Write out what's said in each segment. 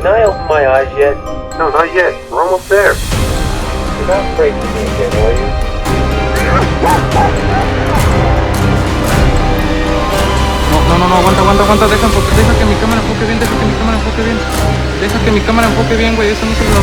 Can I open my eyes yet? No, not yet. We're almost there. You're not breaking me again, are you? No, aguanta, deja que mi cámara enfoque bien, deja que mi cámara enfoque bien, güey, eso no se lo...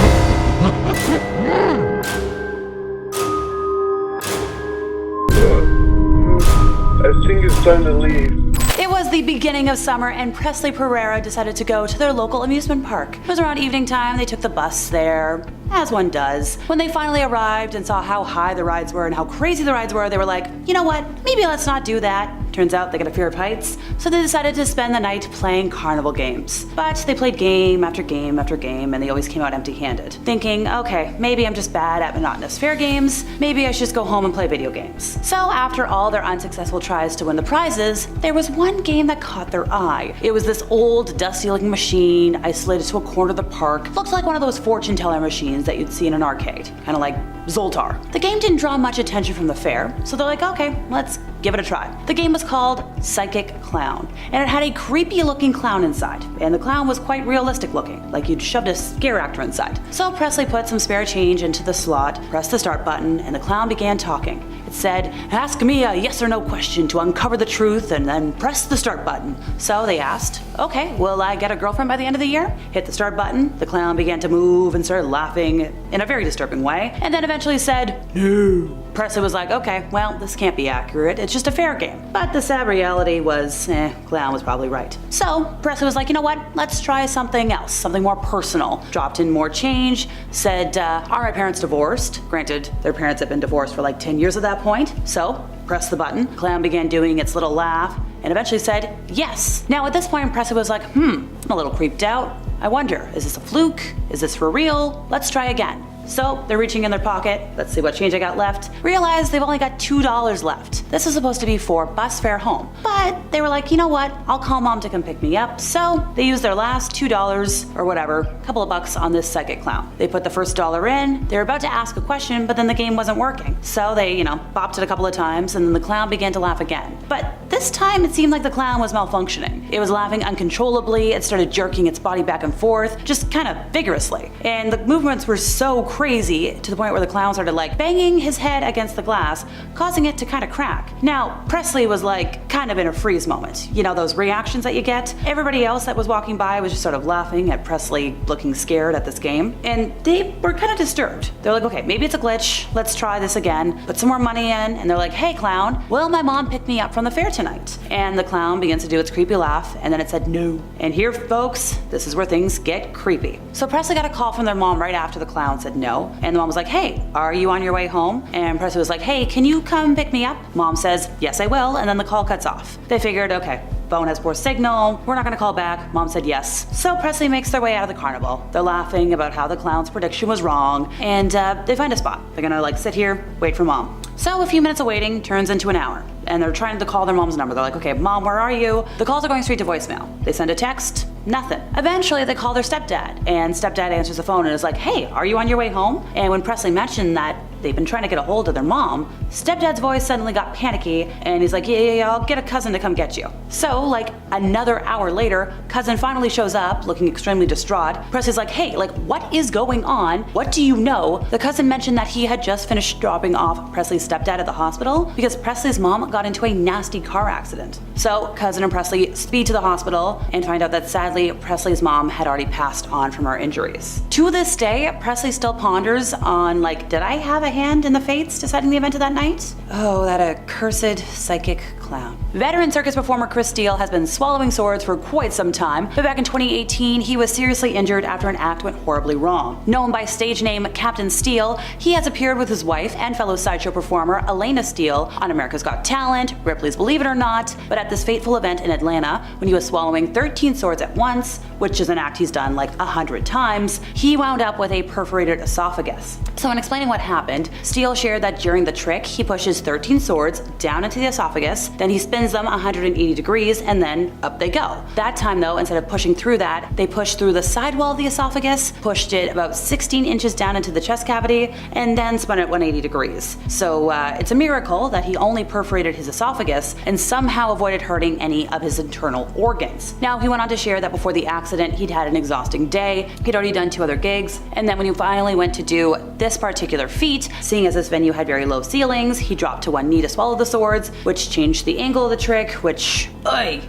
I think it's time to leave. It was the beginning of summer and Presley Pereira decided to go to their local amusement park. It was around evening time, they took the bus there, as one does. When they finally arrived and saw how high the rides were and how crazy the rides were, they were like, you know what, maybe let's not do that. Turns out they got a fear of heights, so they decided to spend the night playing carnival games. But they played game after game after game and they always came out empty-handed, thinking, okay, maybe I'm just bad at monotonous fair games, maybe I should just go home and play video games. So after all their unsuccessful tries to win the prizes, there was one game that caught their eye. It was this old, dusty-looking machine isolated to a corner of the park. Looked like one of those fortune teller machines that you'd see in an arcade, kind of like Zoltar. The game didn't draw much attention from the fair, so they're like, okay, let's give it a try. The game was called Psychic Clown, and it had a creepy looking clown inside, and the clown was quite realistic looking, like you'd shoved a scare actor inside. So Presley put some spare change into the slot, pressed the start button, and the clown began talking. It said, ask me a yes or no question to uncover the truth and then press the start button. So they asked, okay, will I get a girlfriend by the end of the year? Hit the start button, the clown began to move and started laughing in a very disturbing way, and then eventually said, no. Presley was like, okay, well, this can't be accurate, it's just a fair game. But the sad reality was, clown was probably right. So Presley was like, you know what, let's try something else, something more personal. Dropped in more change, said, are my parents divorced? Granted, their parents had been divorced for like 10 years at that point. So pressed the button, clown began doing its little laugh, and eventually said, yes. Now at this point, Presley was like, I'm a little creeped out. I wonder, is this a fluke? Is this for real? Let's try again. So they're reaching in their pocket, let's see what change I got left, realize they've only got $2 left. This is supposed to be for bus fare home, but they were like, you know what, I'll call mom to come pick me up. So they used their last $2 or whatever, couple of bucks on this psychic clown. They put the first dollar in, they were about to ask a question, but then the game wasn't working. So they, bopped it a couple of times and then the clown began to laugh again. But this time it seemed like the clown was malfunctioning. It was laughing uncontrollably, it started jerking its body back and forth, just kind of vigorously. And the movements were so crazy to the point where the clown started like banging his head against the glass, causing it to kind of crack. Now, Presley was like kind of in a freeze moment. You know those reactions that you get? Everybody else that was walking by was just sort of laughing at Presley looking scared at this game. And they were kind of disturbed. They're like, okay, maybe it's a glitch. Let's try this again. Put some more money in. And they're like, hey clown, will my mom pick me up from the fair tonight? And the clown begins to do its creepy laugh. And then it said no. And here, folks, this is where things get creepy. So Presley got a call from their mom right after the clown said no. And the mom was like, hey, are you on your way home? And Presley was like, hey, can you come pick me up? Mom says, yes, I will. And then the call cuts off. They figured, okay, phone has poor signal, we're not gonna call back. Mom said yes. So Presley makes their way out of the carnival. They're laughing about how the clown's prediction was wrong, and they find a spot. They're gonna like sit here, wait for mom. So a few minutes of waiting turns into an hour, and they're trying to call their mom's number. They're like, okay, mom, where are you? The calls are going straight to voicemail. They send a text, nothing. Eventually they call their stepdad, and stepdad answers the phone and is like, hey, are you on your way home? And when Presley mentioned that they've been trying to get a hold of their mom, stepdad's voice suddenly got panicky, and he's like, yeah, I'll get a cousin to come get you. So like another hour later, cousin finally shows up looking extremely distraught. Presley's like, hey, like what is going on? What do you know? The cousin mentioned that he had just finished dropping off Presley's stepdad at the hospital because Presley's mom got into a nasty car accident. So cousin and Presley speed to the hospital and find out that sadly Presley's mom had already passed on from her injuries. To this day, Presley still ponders on like, did I have a hand in the fates deciding the event of that night? Oh, that accursed psychic clown. Veteran circus performer Chris Steele has been swallowing swords for quite some time, but back in 2018 he was seriously injured after an act went horribly wrong. Known by stage name Captain Steele, he has appeared with his wife and fellow sideshow performer Elena Steele on America's Got Talent, Ripley's Believe It or Not, but at this fateful event in Atlanta when he was swallowing 13 swords at once, which is an act he's done like 100 times, he wound up with a perforated esophagus. So in explaining what happened, Steele shared that during the trick he pushes 13 swords down into the esophagus, then he spins them 180 degrees, and then up they go. That time though, instead of pushing through that, they pushed through the side wall of the esophagus, pushed it about 16 inches down into the chest cavity, and then spun it 180 degrees. So it's a miracle that he only perforated his esophagus and somehow avoided hurting any of his internal organs. Now, he went on to share that before the accident, he'd had an exhausting day, he'd already done 2 other gigs, and then when he finally went to do this particular feat, seeing as this venue had very low ceilings, he dropped to one knee to swallow the swords, which changed the angle of the trick, which,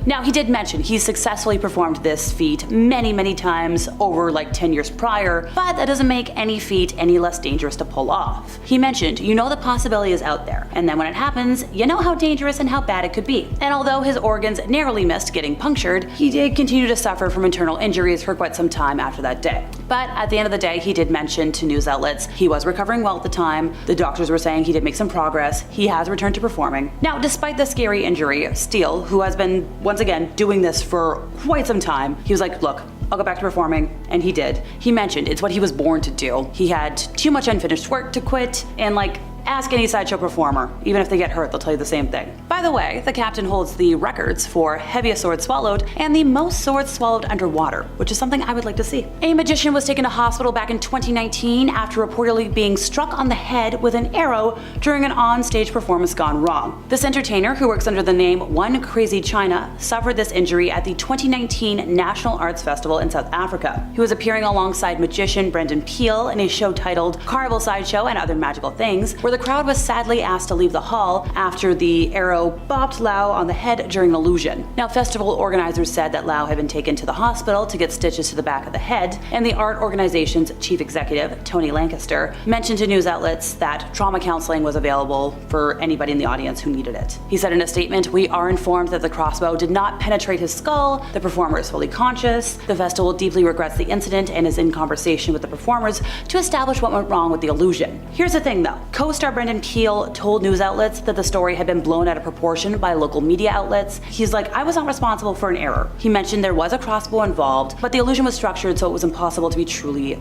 Now, he did mention he successfully performed this feat many times over like 10 years prior, but that doesn't make any feat any less dangerous to pull off. He mentioned, you know the possibility is out there, and then when it happens, you know how dangerous and how bad it could be. And although his organs narrowly missed getting punctured, he did continue to suffer from internal injuries for quite some time after that day. But at the end of the day, he did mention to news outlets he was recovering well at the time. The doctors were saying he did make some progress. He has returned to performing. Now, despite the scary injury, Steele, who has been once again doing this for quite some time, he was like, look, I'll go back to performing, and he did. He mentioned it's what he was born to do. He had too much unfinished work to quit, and ask any sideshow performer. Even if they get hurt, they'll tell you the same thing. By the way, the captain holds the records for heaviest swords swallowed and the most swords swallowed underwater, which is something I would like to see. A magician was taken to hospital back in 2019 after reportedly being struck on the head with an arrow during an on-stage performance gone wrong. This entertainer, who works under the name One Crazy China, suffered this injury at the 2019 National Arts Festival in South Africa. He was appearing alongside magician Brendan Peele in a show titled Carnival Sideshow and Other Magical Things, where the crowd was sadly asked to leave the hall after the arrow bopped Lau on the head during an illusion. Now, festival organizers said that Lau had been taken to the hospital to get stitches to the back of the head, and the art organization's chief executive, Tony Lancaster, mentioned to news outlets that trauma counseling was available for anybody in the audience who needed it. He said in a statement, "We are informed that the crossbow did not penetrate his skull. The performer is fully conscious. The festival deeply regrets the incident and is in conversation with the performers to establish what went wrong with the illusion." Here's the thing though, co-star Brendan Peele told news outlets that the story had been blown out of proportion by local media outlets. He's like, I was not responsible for an error. He mentioned there was a crossbow involved, but the illusion was structured so it was impossible to be truly,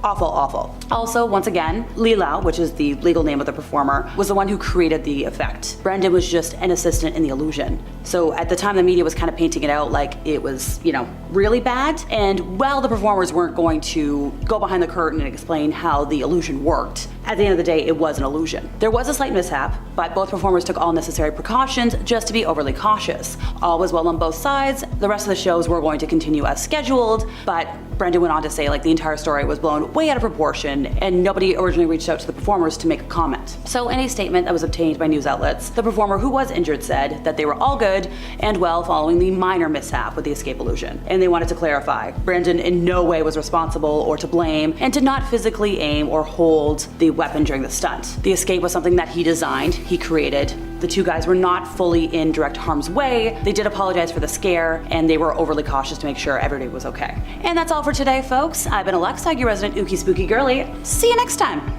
awful. Also, once again, Li Lao, which is the legal name of the performer, was the one who created the effect. Brendan was just an assistant in the illusion. So at the time, the media was kind of painting it out like it was, really bad. And while the performers weren't going to go behind the curtain and explain how the illusion worked, at the end of the day, it was an illusion. There was a slight mishap, but both performers took all necessary precautions just to be overly cautious. All was well on both sides. The rest of the shows were going to continue as scheduled, but Brendan went on to say the entire story was blown way out of proportion and nobody originally reached out to the performers to make a comment. So in a statement that was obtained by news outlets, the performer who was injured said that they were all good and well following the minor mishap with the escape illusion. And they wanted to clarify, Brendan in no way was responsible or to blame and did not physically aim or hold the weapon during the stunt. The escape was something that he designed, he created. The two guys were not fully in direct harm's way. They did apologize for the scare, and they were overly cautious to make sure everybody was okay. And that's all for today, folks. I've been Alexa, your resident ooky spooky girly. See you next time.